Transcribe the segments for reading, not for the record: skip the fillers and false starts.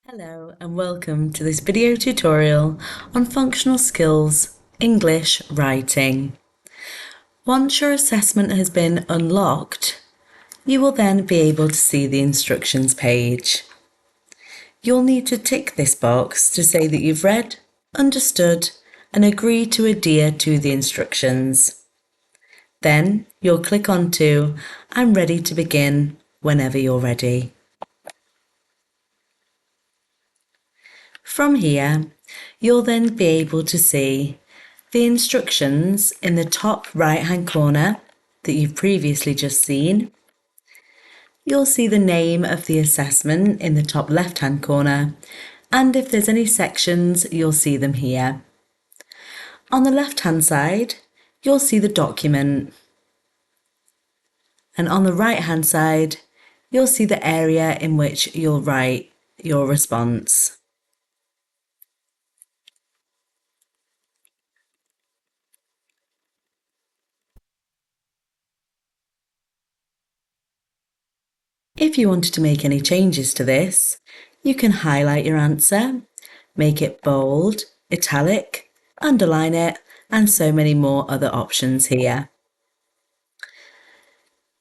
Hello and welcome to this video tutorial on functional skills English writing. Once your assessment has been unlocked, you will then be able to see the instructions page. You'll need to tick this box to say that you've read, understood and agree to adhere to the instructions. Then you'll click onto I'm ready to begin whenever you're ready. From here, you'll then be able to see the instructions in the top right-hand corner that you've previously just seen. You'll see the name of the assessment in the top left-hand corner, and if there's any sections, you'll see them here. On the left-hand side, you'll see the document. And on the right-hand side, you'll see the area in which you'll write your response. If you wanted to make any changes to this, you can highlight your answer, make it bold, italic, underline it, and so many more other options here.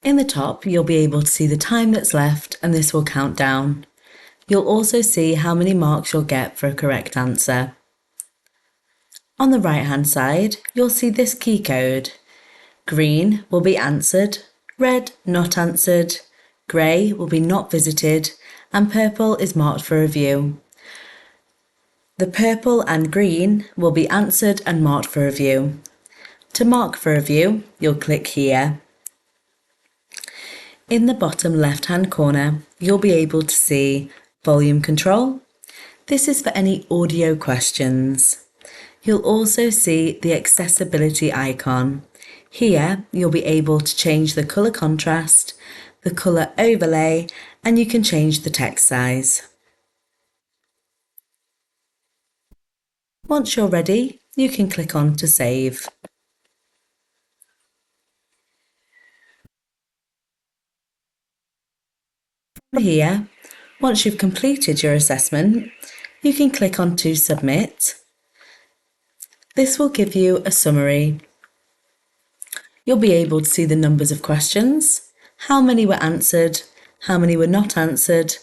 In the top, you'll be able to see the time that's left, and this will count down. You'll also see how many marks you'll get for a correct answer. On the right-hand side, you'll see this key code. Green will be answered, red not answered, grey will be not visited, and purple is marked for review. The purple and green will be answered and marked for review. To mark for review, you'll click here. In the bottom left-hand corner, you'll be able to see volume control. This is for any audio questions. You'll also see the accessibility icon. Here, you'll be able to change the colour contrast, the colour overlay, and you can change the text size. Once you're ready, you can click on to save. Here, once you've completed your assessment, you can click on to submit. This will give you a summary. You'll be able to see the numbers of questions, how many were answered, how many were not answered,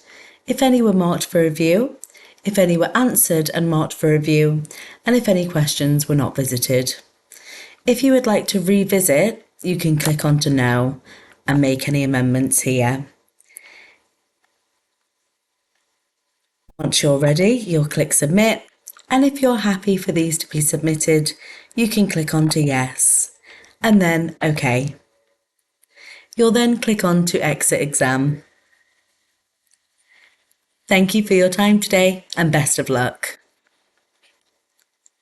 if any were marked for review, if any were answered and marked for review, and if any questions were not visited. If you would like to revisit, you can click on to no and make any amendments here. Once you're ready, you'll click submit, and if you're happy for these to be submitted, you can click on to yes, and then OK. You'll then click on to exit exam. Thank you for your time today and best of luck.